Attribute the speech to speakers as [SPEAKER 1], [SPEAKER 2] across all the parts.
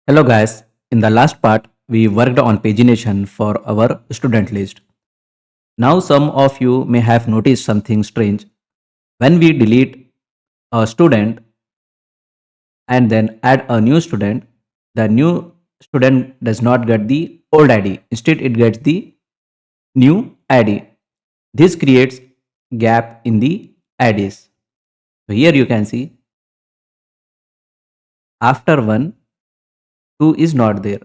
[SPEAKER 1] Hello guys, in the last part we worked on pagination for our student list. Now some of you may have noticed something strange. When we delete a student and then add a new student, the new student does not get the old ID. Instead it gets the new ID. This creates gap in the IDs. So here you can see after 1, 2 is not there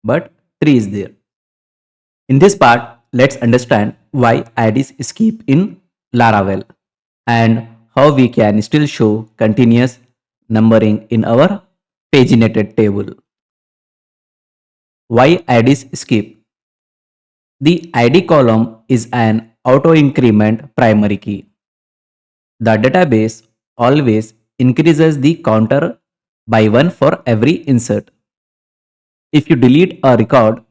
[SPEAKER 1] but 3 is there. In this part, let's understand why IDs skip in Laravel and how we can still show continuous numbering in our paginated table. Why IDs skip? The ID column is an auto-increment primary key. The database always increases the counter by 1 for every insert. If you delete a record,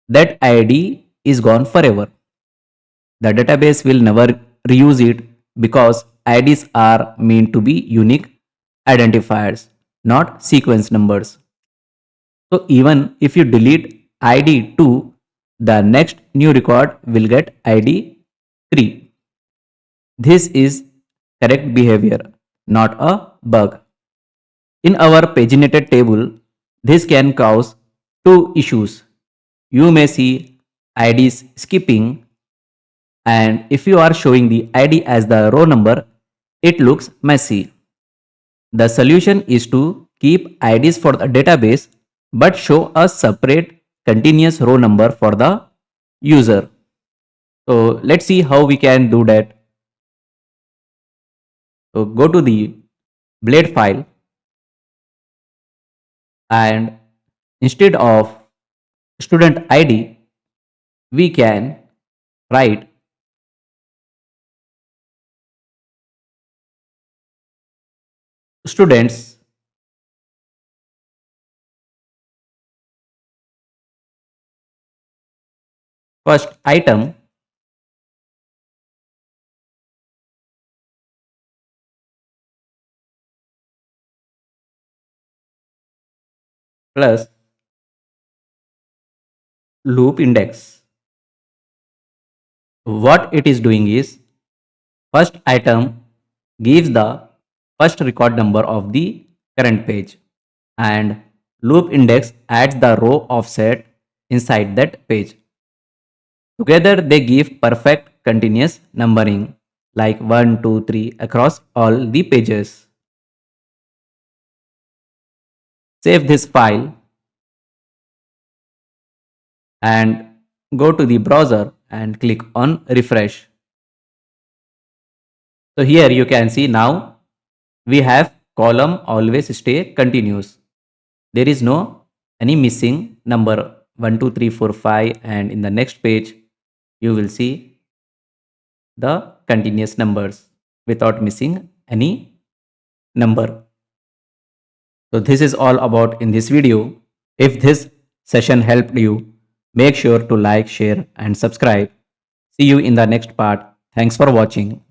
[SPEAKER 1] that ID is gone forever. The database will never reuse it because IDs are meant to be unique identifiers, not sequence numbers. So even if you delete ID 2, the next new record will get ID 3. This is correct behavior, not a bug. In our paginated table, this can cause two issues. You may see IDs skipping, and if you are showing the ID as the row number, it looks messy. The solution is to keep IDs for the database but show a separate continuous row number for the user. So let's see how we can do that. So go to the blade file and instead of student ID, we can write students first item plus loop index. What it is doing is first item gives the first record number of the current page and loop index adds the row offset inside that page. Together they give perfect continuous numbering like 1, 2, 3 across all the pages. Save this file and go to the browser and click on refresh. So here you can see now we have column always stay continuous. There is no any missing number 1, 2, 3, 4, 5, and in the next page you will see the continuous numbers without missing any number. So this is all about in this video. If this session helped you, make sure to like, share and subscribe. See you in the next part. Thanks for watching.